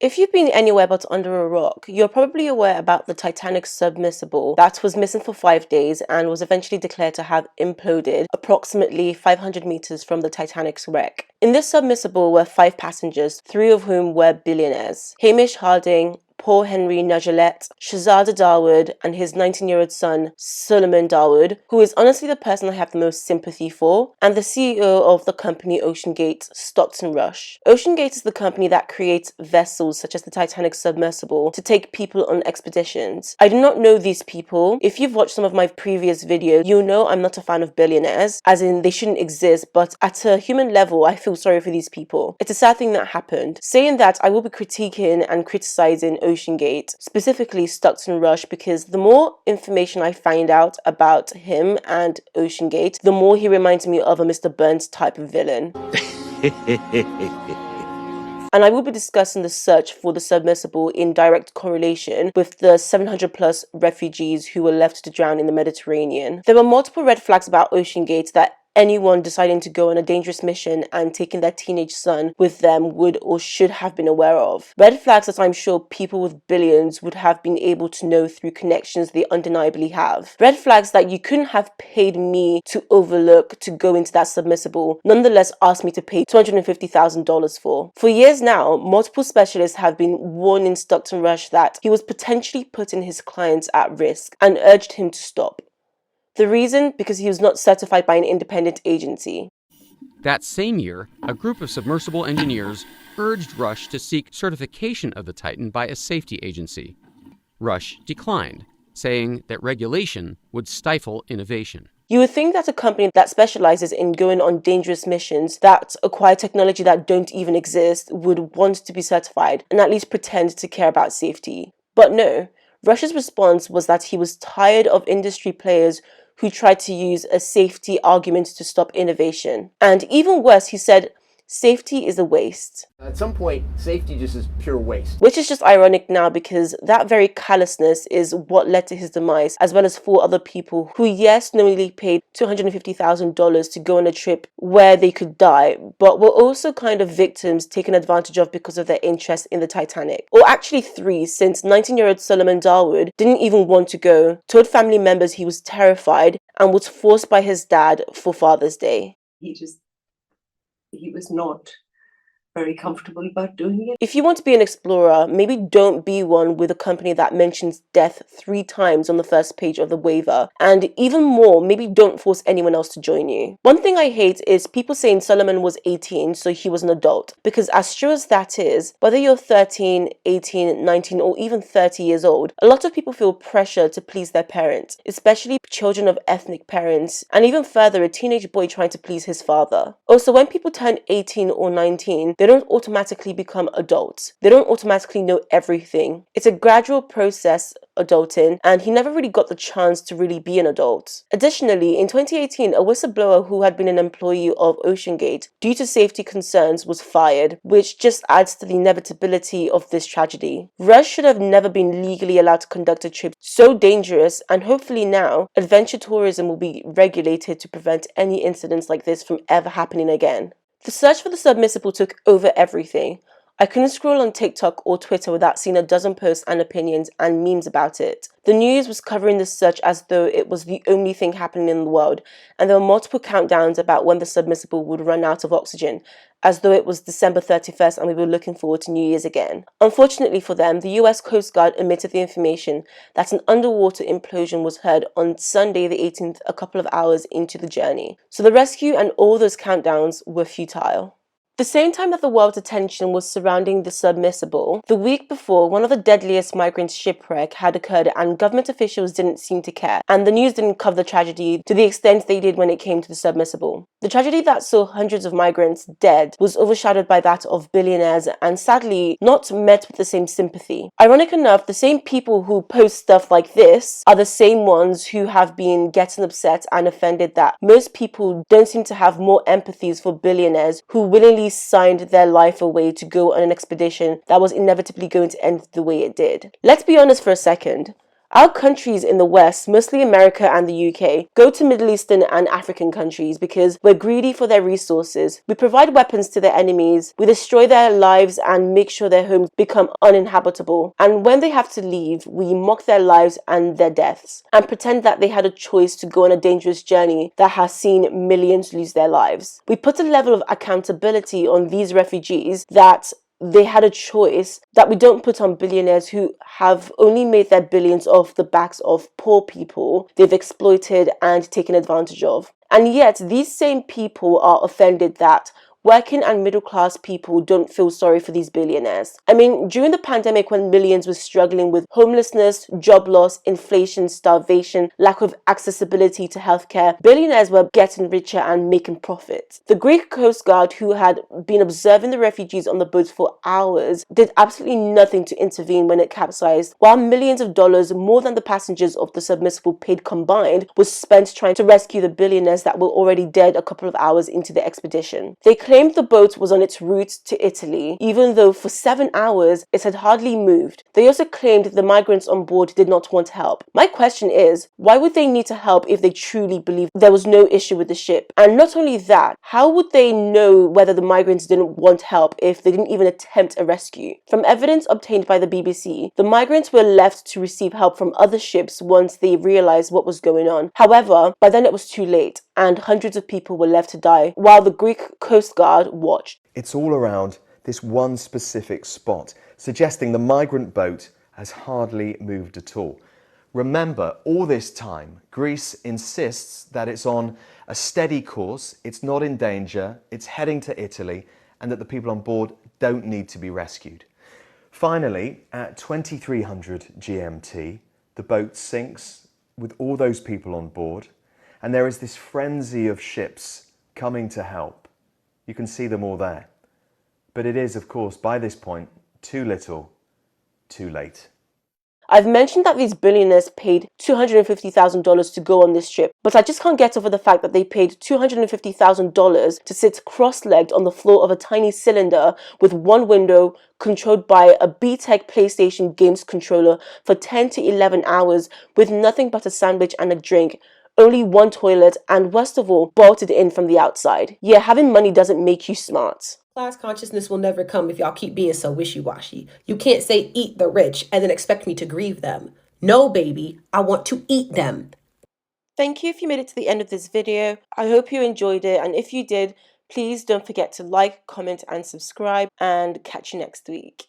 If you've been anywhere but under a rock, you're probably aware about the Titanic Submersible that was missing for 5 days and was eventually declared to have imploded approximately 500 meters from the Titanic's wreck. In this submersible were 5 passengers, 3 of whom were billionaires: Hamish Harding, Paul Henry Nagelet, Shahzada Dawood, and his 19-year-old son, Solomon Dawood, who is honestly the person I have the most sympathy for, and the CEO of the company OceanGate, Stockton Rush. OceanGate is the company that creates vessels such as the Titanic Submersible to take people on expeditions. I do not know these people. If you've watched some of my previous videos, you'll know I'm not a fan of billionaires, as in they shouldn't exist, but at a human level, I feel sorry for these people. It's a sad thing that happened. Saying that, I will be critiquing and criticizing OceanGate, specifically Stockton Rush, because the more information I find out about him and OceanGate, the more he reminds me of a Mr. Burns type of villain. And I will be discussing the search for the submersible in direct correlation with the 700 plus refugees who were left to drown in the Mediterranean. There were multiple red flags about OceanGate that anyone deciding to go on a dangerous mission and taking their teenage son with them would or should have been aware of. Red flags that I'm sure people with billions would have been able to know through connections they undeniably have. Red flags that you couldn't have paid me to overlook to go into that submersible, nonetheless asked me to pay $250,000 for. For years now, multiple specialists have been warning Stockton Rush that he was potentially putting his clients at risk and urged him to stop. The reason? Because he was not certified by an independent agency. That same year, a group of submersible engineers urged Rush to seek certification of the Titan by a safety agency. Rush declined, saying that regulation would stifle innovation. You would think that a company that specializes in going on dangerous missions that acquire technology that don't even exist would want to be certified and at least pretend to care about safety. But no, Rush's response was that he was tired of industry players who tried to use a safety argument to stop innovation. And even worse, he said, safety is a waste. At some point, safety just is pure waste. Which is just ironic now, because that very callousness is what led to his demise, as well as 4 other people who, yes, knowingly paid $250,000 to go on a trip where they could die, but were also kind of victims taken advantage of because of their interest in the Titanic. Or actually 3, since 19-year-old Solomon Dawood didn't even want to go, told family members he was terrified, and was forced by his dad for Father's Day. He was not very comfortable about doing it. If you want to be an explorer, maybe don't be one with a company that mentions death 3 times on the first page of the waiver. And even more, maybe don't force anyone else to join you. One thing I hate is people saying Solomon was 18, so he was an adult. Because as true as that is, whether you're 13, 18, 19, or even 30 years old, a lot of people feel pressure to please their parents, especially children of ethnic parents, and even further, a teenage boy trying to please his father. Also, when people turn 18 or 19, they don't automatically become adults. They don't automatically know everything. It's a gradual process, adulting, and he never really got the chance to really be an adult. Additionally, in 2018, a whistleblower who had been an employee of OceanGate due to safety concerns was fired, which just adds to the inevitability of this tragedy. Rush should have never been legally allowed to conduct a trip so dangerous, and hopefully now, adventure tourism will be regulated to prevent any incidents like this from ever happening again. The search for the submersible took over everything. I couldn't scroll on TikTok or Twitter without seeing a dozen posts and opinions and memes about it. The news was covering the search as though it was the only thing happening in the world, and there were multiple countdowns about when the submersible would run out of oxygen, as though it was December 31st and we were looking forward to New Year's again. Unfortunately for them, the US Coast Guard omitted the information that an underwater implosion was heard on Sunday the 18th, a couple of hours into the journey. So the rescue and all those countdowns were futile. The same time that the world's attention was surrounding the submersible, the week before, one of the deadliest migrant shipwreck had occurred and government officials didn't seem to care, and the news didn't cover the tragedy to the extent they did when it came to the submersible. The tragedy that saw hundreds of migrants dead was overshadowed by that of billionaires and sadly not met with the same sympathy. Ironic enough, the same people who post stuff like this are the same ones who have been getting upset and offended that most people don't seem to have more empathies for billionaires who willingly signed their life away to go on an expedition that was inevitably going to end the way it did. Let's be honest for a second. Our countries in the West, mostly America and the UK, go to Middle Eastern and African countries because we're greedy for their resources. We provide weapons to their enemies, we destroy their lives and make sure their homes become uninhabitable. And when they have to leave, we mock their lives and their deaths and pretend that they had a choice to go on a dangerous journey that has seen millions lose their lives. We put a level of accountability on these refugees that they had a choice that we don't put on billionaires who have only made their billions off the backs of poor people they've exploited and taken advantage of. And yet, these same people are offended that working and middle class people don't feel sorry for these billionaires. I mean, during the pandemic when millions were struggling with homelessness, job loss, inflation, starvation, lack of accessibility to healthcare, billionaires were getting richer and making profits. The Greek Coast Guard, who had been observing the refugees on the boats for hours, did absolutely nothing to intervene when it capsized, while millions of dollars, more than the passengers of the submersible paid combined, was spent trying to rescue the billionaires that were already dead a couple of hours into the expedition. They claimed the boat was on its route to Italy, even though for 7 hours it had hardly moved. They also claimed the migrants on board did not want help. My question is, why would they need to help if they truly believed there was no issue with the ship? And not only that, how would they know whether the migrants didn't want help if they didn't even attempt a rescue? From evidence obtained by the BBC, the migrants were left to receive help from other ships once they realized what was going on. However, by then it was too late, and hundreds of people were left to die, while the Greek Coast Guard watched. It's all around this one specific spot, suggesting the migrant boat has hardly moved at all. Remember, all this time, Greece insists that it's on a steady course, it's not in danger, it's heading to Italy, and that the people on board don't need to be rescued. Finally, at 2300 GMT, the boat sinks with all those people on board, and there is this frenzy of ships coming to help. You can see them all there. But it is, of course, by this point, too little, too late. I've mentioned that these billionaires paid $250,000 to go on this trip, but I just can't get over the fact that they paid $250,000 to sit cross-legged on the floor of a tiny cylinder with one window controlled by a B-Tech PlayStation games controller for 10 to 11 hours with nothing but a sandwich and a drink, only one toilet, and worst of all, bolted in from the outside. Yeah, having money doesn't make you smart. Class consciousness will never come if y'all keep being so wishy-washy. You can't say eat the rich and then expect me to grieve them. No, baby, I want to eat them. Thank you if you made it to the end of this video. I hope you enjoyed it, and if you did, please don't forget to like, comment, and subscribe, and catch you next week.